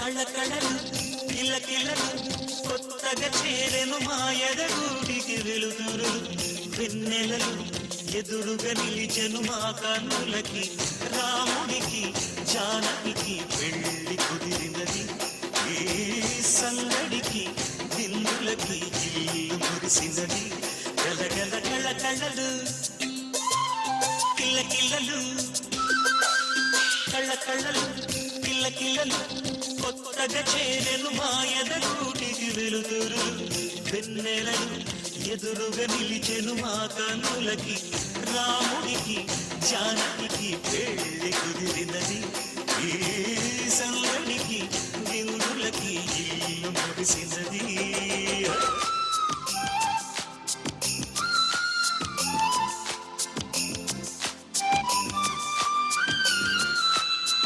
కళకళలు కిలకిలలు కొత్తగా చేరెను మాయదగూడికి వెలుతురు వెన్నెలలు ఎదురుగా నిలిచెను మా కన్నులకి రాముడికి జానకి పెళ్లి కుదిరినది ఏ సంగడికి బిందులకి ఇల్లు మురిసినది గలగల కళకళలు కిల్లకిల్లలు కళ్ళకళ్ళలు కిల్లకిల్లలు కొత్తగా చేరెను మాయదగూటికి వెలుతురు వెన్నెలలు ఎదురుగా నిలిచెను మా కన్నులకి రాముడికి జానకి పెళ్లి కుదిరినది ఏ